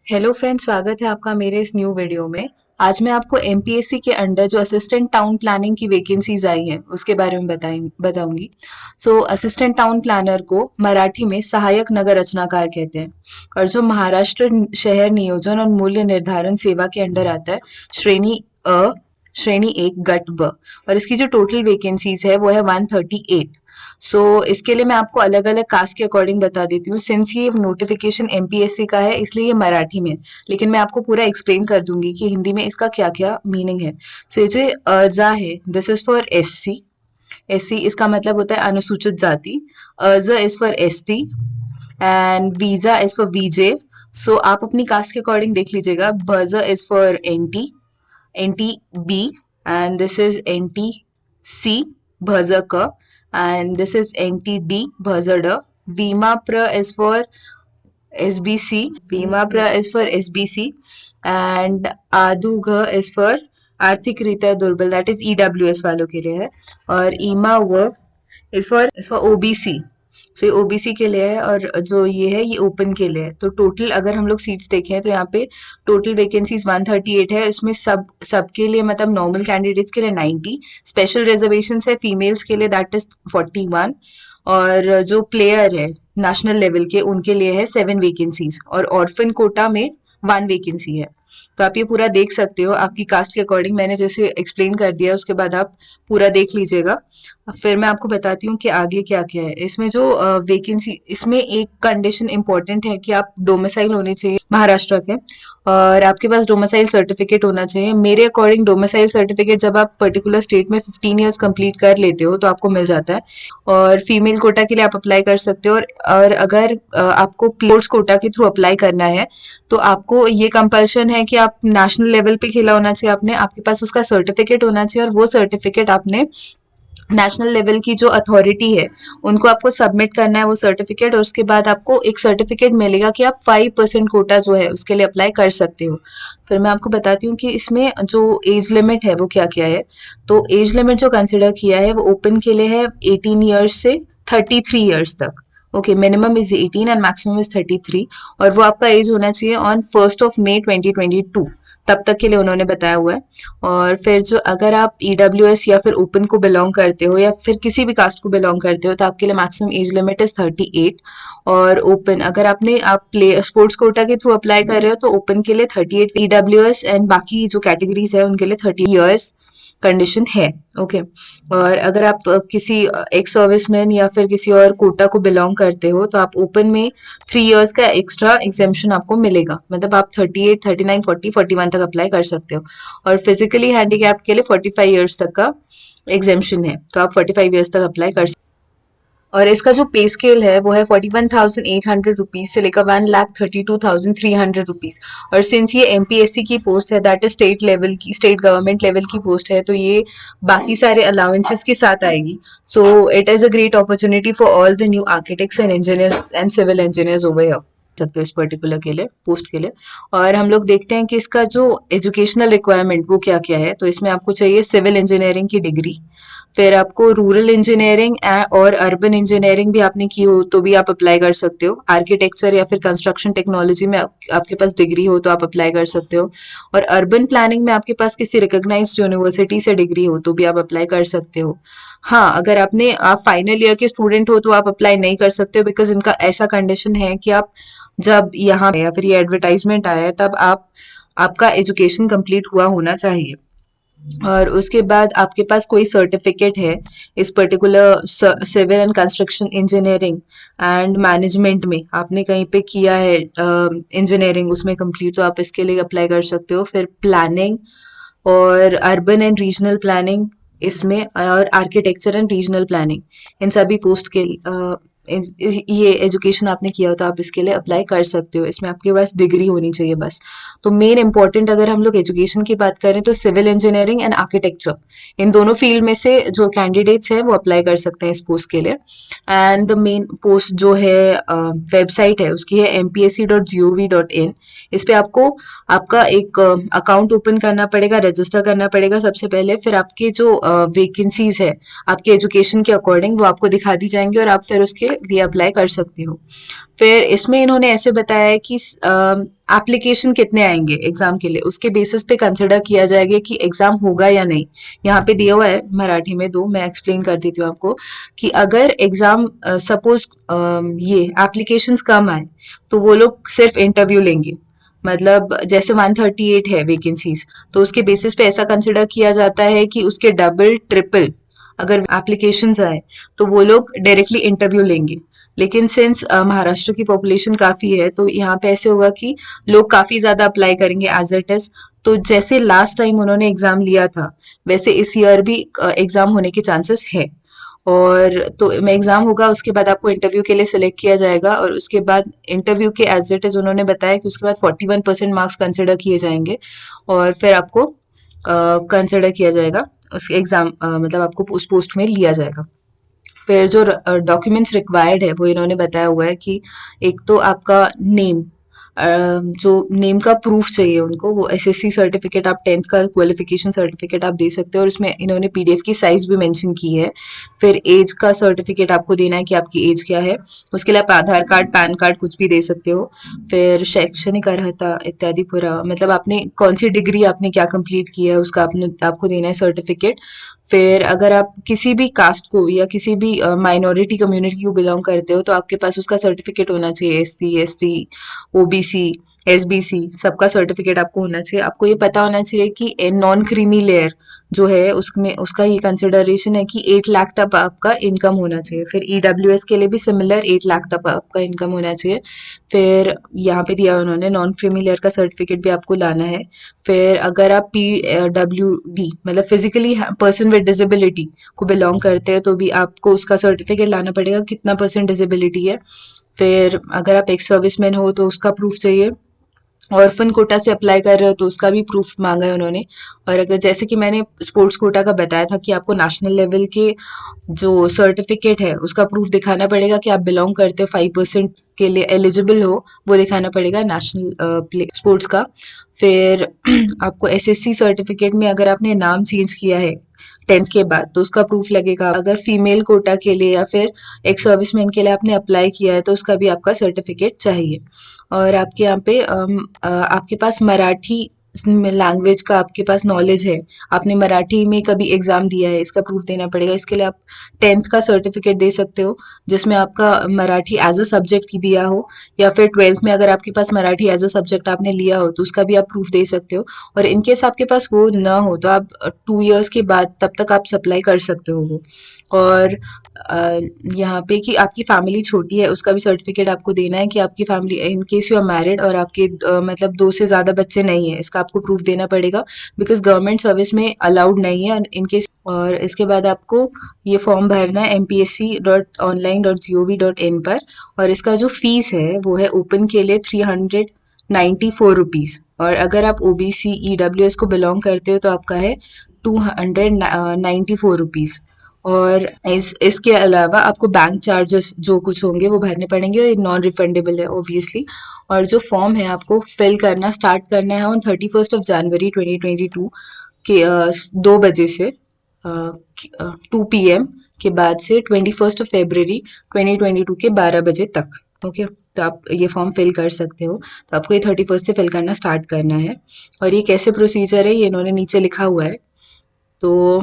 Hello friends, स्वागत है आपका मेरे इस न्यू वीडियो में। आज मैं आपको एमपीएससी के अंडर जो असिस्टेंट टाउन प्लानिंग की वैकेंसीज आई हैं उसके बारे में बताऊंगी। असिस्टेंट टाउन प्लानर को मराठी में सहायक नगर रचनाकार कहते हैं और जो महाराष्ट्र शहर नियोजन और मूल्य निर्धारण सेवा के अंडर आता है। श्रेणी अ, श्रेणी 1 गट ब। और इसकी जो टोटल वैकेंसीज है वो है 138। इसके लिए मैं आपको अलग अलग कास्ट के अकॉर्डिंग बता देती हूँ। सिंस ये नोटिफिकेशन एमपीएससी का है इसलिए ये मराठी में है, लेकिन मैं आपको पूरा एक्सप्लेन कर दूंगी कि हिंदी में इसका क्या क्या मीनिंग है। ये जो अजा है, this is for SC. SC इसका मतलब होता है अनुसूचित जाति। अज इज फॉर एसटी एंड वीजा इज फॉर वीजे। आप अपनी कास्ट के अकॉर्डिंग देख लीजिएगा। बज is for NT, NT B, and this is NT C भज क, and this is NTD Bhazada. Vimapra is for SBC. Vimapra is for SBC, and Adugha is for आर्थिक रीत्या दुर्बल, दैट इज ईडब्ल्यूएस वालों के लिए है। और ईमा व इज फॉर ओबीसी। ये ओबीसी के लिए है, और जो ये है ये ओपन के लिए है। तो टोटल अगर हम लोग सीट्स देखें तो यहाँ पे टोटल वैकेंसीज 138 है। इसमें सबके लिए मतलब नॉर्मल कैंडिडेट्स के लिए 90, स्पेशल रिजर्वेशन है फीमेल्स के लिए, दैट इज 41। और जो प्लेयर है नेशनल लेवल के उनके लिए है 7 वैकेंसीज, और ऑर्फन कोटा में 1 वैकेंसी है। तो आप ये पूरा देख सकते हो आपकी कास्ट के अकॉर्डिंग। मैंने जैसे एक्सप्लेन कर दिया उसके बाद आप पूरा देख लीजिएगा। फिर मैं आपको बताती हूँ कि आगे क्या क्या है। इसमें जो वैकेंसी, इसमें एक कंडीशन इंपॉर्टेंट है कि आप डोमिसाइल होने चाहिए महाराष्ट्र के, और आपके पास डोमिसाइल सर्टिफिकेट होना चाहिए। मेरे अकॉर्डिंग डोमिसाइल सर्टिफिकेट जब आप पर्टिकुलर स्टेट में 15 ईयर्स कंप्लीट कर लेते हो तो आपको मिल जाता है। और फीमेल कोटा के लिए आप अप्लाई कर सकते हो। और अगर आपको स्पोर्ट्स कोटा के थ्रू अप्लाई करना है तो आपको ये कंपल्शन है कि आप नेशनल लेवल पे खेला होना चाहिए, आपके पास उसका सर्टिफिकेट होना चाहिए, और वो सर्टिफिकेट आपने नेशनल लेवल की जो अथॉरिटी है उनको आपको सबमिट करना है वो सर्टिफिकेट। और उसके बाद आपको एक सर्टिफिकेट मिलेगा कि आप 5% कोटा जो है उसके लिए अप्लाई कर सकते हो। फिर मैं आपको बताती हूँ कि इसमें जो एज लिमिट है वो क्या क्या है। तो एज लिमिट जो कंसिडर किया है वो ओपन के लिए है 18 ईयर्स से 33 ईयर्स तक। Okay, minimum is 18 and maximum is 33। और वो आपका एज होना चाहिए ऑन 1 मई 2022, तब तक के लिए उन्होंने बताया हुआ है। और फिर जो अगर आप ईडब्ल्यूएस या फिर ओपन को बिलोंग करते हो या फिर किसी भी कास्ट को बिलोंग करते हो तो आपके लिए मैक्सिमम एज लिमिट इज 38। और ओपन अगर आप प्ले स्पोर्ट्स कोटा के थ्रू अप्लाई कर रहे हो तो ओपन के लिए 38, ईडब्ल्यूएस एंड बाकी जो कैटेगरीज है उनके लिए 30 ईयर्स कंडीशन है। ओके, और अगर आप किसी एक्स सर्विसमैन या फिर किसी और कोटा को बिलोंग करते हो तो आप ओपन में 3 इयर्स का एक्स्ट्रा एग्जेम्पशन आपको मिलेगा। मतलब आप 38, 39, 40, 41 तक अप्लाई कर सकते हो। और फिजिकली हैंडीकैप्ड के लिए 45 इयर्स तक का एग्जेम्पशन है, तो आप 45 इयर्स तक अप्लाई कर सकते हो। और इसका जो पे स्केल है वो है 41,800 रुपीज से लेकर 1,32,300 रुपीज। और सिंस ये एमपीएससी की पोस्ट है, दैट इज स्टेट लेवल की, स्टेट गवर्नमेंट लेवल की पोस्ट है, तो ये बाकी सारे अलाउंसेस के साथ आएगी। So it is a great opportunity for all the new architects and engineers and civil engineers over here सकते हो इस पर्टिकुलर के लिए, पोस्ट के लिए। और हम लोग देखते हैं कि इसका जो एजुकेशनल रिक्वायरमेंट वो क्या क्या है। तो इसमें आपको चाहिए सिविल इंजीनियरिंग की डिग्री, फिर आपको रूरल इंजीनियरिंग और अर्बन इंजीनियरिंग भी आपने की हो तो भी आप अप्लाई कर सकते हो। आर्किटेक्चर या फिर कंस्ट्रक्शन टेक्नोलॉजी में आपके पास डिग्री हो तो आप अप्लाई कर सकते हो। और अर्बन प्लानिंग में आपके पास किसी रिकॉग्नाइज्ड यूनिवर्सिटी से डिग्री हो तो भी आप अप्लाई कर सकते हो। हाँ, अगर आप फाइनल ईयर के स्टूडेंट हो तो आप अप्लाई नहीं कर सकते हो, बिकॉज इनका ऐसा कंडीशन है कि आप जब यहाँ या फिर ये एडवर्टाइजमेंट आया है तब आपका एजुकेशन कंप्लीट हुआ होना चाहिए। और उसके बाद आपके पास कोई सर्टिफिकेट है इस particular civil and construction engineering and management में, आपने कहीं पे किया है इंजीनियरिंग उसमें कंप्लीट, तो आप इसके लिए अप्लाई कर सकते हो। फिर प्लानिंग और अर्बन एंड रीजनल प्लानिंग इसमें, और आर्किटेक्चर एंड रीजनल प्लानिंग, इन सभी पोस्ट के ये एजुकेशन आपने किया हो तो आप इसके लिए अप्लाई कर सकते हो। इसमें आपके पास डिग्री होनी चाहिए बस। तो मेन इंपॉर्टेंट अगर हम लोग एजुकेशन की बात करें तो सिविल इंजीनियरिंग एंड आर्किटेक्चर, इन दोनों फील्ड में से जो कैंडिडेट्स हैं वो अप्लाई कर सकते हैं इस पोस्ट के लिए। एंड द मेन पोस्ट जो है वेबसाइट है उसकी है mpsc.gov.in। इस पे आपको आपका एक अकाउंट ओपन करना पड़ेगा, रजिस्टर करना पड़ेगा सबसे पहले। फिर आपके जो वैकेंसीज है आपके एजुकेशन के अकॉर्डिंग वो आपको दिखा दी जाएंगी, और आप फिर उसके लिए अप्लाई कर सकते हो। फिर इसमें इन्होंने ऐसे बताया है कि एप्लीकेशन कितने आएंगे एग्जाम के लिए, उसके बेसिस पे कंसिडर किया जाएगा कि एग्जाम होगा या नहीं। यहाँ पे दिया हुआ है मराठी में दो, मैं एक्सप्लेन कर देती हूँ आपको कि अगर एग्जाम सपोज ये एप्लीकेशंस कम आए तो वो लोग सिर्फ इंटरव्यू लेंगे। मतलब जैसे 138 है वैकेंसीज, तो उसके बेसिस पे ऐसा कंसिडर किया जाता है कि उसके डबल ट्रिपल अगर एप्लीकेशंस आए तो वो लोग डायरेक्टली इंटरव्यू लेंगे। लेकिन सिंस महाराष्ट्र की पॉपुलेशन काफी है तो यहाँ पे ऐसे होगा कि लोग काफी ज्यादा अप्लाई करेंगे एज इट इज। तो जैसे लास्ट टाइम उन्होंने एग्जाम लिया था वैसे इस ईयर भी एग्जाम होने के चांसेस है। और तो एग्जाम होगा, उसके बाद आपको इंटरव्यू के लिए सिलेक्ट किया जाएगा, और उसके बाद इंटरव्यू के एज इट इज उन्होंने बताया कि उसके बाद 41% मार्क्स कंसिडर किए जाएंगे और फिर आपको कंसिडर किया जाएगा उस एग्जाम, मतलब आपको उस पोस्ट में लिया जाएगा। फिर जो डॉक्यूमेंट्स रिक्वायर्ड है वो इन्होंने बताया हुआ है कि एक तो आपका नेम, जो नेम का प्रूफ चाहिए उनको, वो एसएससी सर्टिफिकेट, आप 10th का क्वालिफिकेशन सर्टिफिकेट आप दे सकते हो और उसमें इन्होंने पीडीएफ की साइज भी मेंशन की है। फिर एज का सर्टिफिकेट आपको देना है कि आपकी एज क्या है। उसके लिए आप आधार कार्ड, पैन कार्ड कुछ भी दे सकते हो। फिर शैक्षणिक अर्हता इत्यादि पूरा, मतलब आपने कौन सी डिग्री आपने क्या कंप्लीट किया है उसका आपको देना है सर्टिफिकेट। फिर अगर आप किसी भी कास्ट को या किसी भी माइनॉरिटी कम्युनिटी को बिलोंग करते हो तो आपके पास उसका सर्टिफिकेट होना चाहिए। एससी, एसटी, ओबीसी, एसबीसी सबका सर्टिफिकेट आपको होना चाहिए। आपको ये पता होना चाहिए कि नॉन क्रीमी लेयर जो है उसमें उसका ये कंसिडरेशन है कि 8 लाख तक आपका इनकम होना चाहिए। फिर ईडब्ल्यूएस के लिए भी सिमिलर 8 लाख तक आपका इनकम होना चाहिए। फिर यहाँ पे दिया उन्होंने नॉन क्रीमी लेयर का सर्टिफिकेट भी आपको लाना है। फिर अगर आप PWD मतलब फिजिकली पर्सन विद डिसेबिलिटी को बिलोंग करते हैं तो भी आपको उसका सर्टिफिकेट लाना पड़ेगा कितना परसेंट डिसेबिलिटी है। फिर अगर आप एक्स सर्विसमैन हो तो उसका प्रूफ चाहिए। ऑर्फन कोटा से अप्लाई कर रहे हो तो उसका भी प्रूफ मांगा है उन्होंने। और अगर जैसे कि मैंने स्पोर्ट्स कोटा का बताया था कि आपको नेशनल लेवल के जो सर्टिफिकेट है उसका प्रूफ दिखाना पड़ेगा कि आप बिलोंग करते हो 5% के लिए एलिजिबल हो, वो दिखाना पड़ेगा नेशनल प्ले स्पोर्ट्स का। फिर आपको एसएससी सर्टिफिकेट में अगर आपने नाम चेंज किया है 10th के बाद तो उसका प्रूफ लगेगा। अगर फीमेल कोटा के लिए या फिर एक्स सर्विसमैन के लिए आपने अप्लाई किया है तो उसका भी आपका सर्टिफिकेट चाहिए। और आपके यहाँ पे आपके पास मराठी लैंग्वेज का आपके पास नॉलेज है, आपने मराठी में कभी एग्जाम दिया है, इसका प्रूफ देना पड़ेगा। इसके लिए आप 10th का सर्टिफिकेट दे सकते हो जिसमें आपका मराठी एज अ सब्जेक्ट दिया हो, या फिर 12th में अगर आपके पास मराठी एज अ सब्जेक्ट आपने लिया हो तो उसका भी आप प्रूफ दे सकते हो। और इनकेस आपके पास वो ना हो तो आप 2 years के बाद तब तक आप सप्लाई कर सकते हो वो। और यहाँ पे कि आपकी फैमिली छोटी है उसका भी सर्टिफिकेट आपको देना है कि आपकी family in case you are married और आपके मतलब 2 से ज़्यादा बच्चे नहीं है, इसका आपको प्रूफ देना पड़ेगा बिकॉज गवर्नमेंट सर्विस में अलाउड नहीं है इन केस। और इसके बाद आपको ये फॉर्म भरना है mpsc.online.gov.in पर। और इसका जो फीस है वो है ओपन के लिए 394 रुपीज़, और अगर आप ओबीसी ईडब्ल्यूएस को बिलोंग करते हो तो आपका है 294 रुपीज़। और इसके अलावा आपको बैंक चार्जेस जो कुछ होंगे वो भरने पड़ेंगे और ये नॉन रिफंडेबल है ऑब्वियसली। और जो फॉर्म है आपको फिल करना स्टार्ट करना है ऑन 31 जनवरी 2022 के 2 बजे से 2 PM के बाद से 21 फरवरी 2022 के 12 बजे तक। ओके, तो आप ये फॉर्म फिल कर सकते हो। तो आपको ये 31 से फिल करना स्टार्ट करना है। और ये कैसे प्रोसीजर है ये इन्होंने नीचे लिखा हुआ है। तो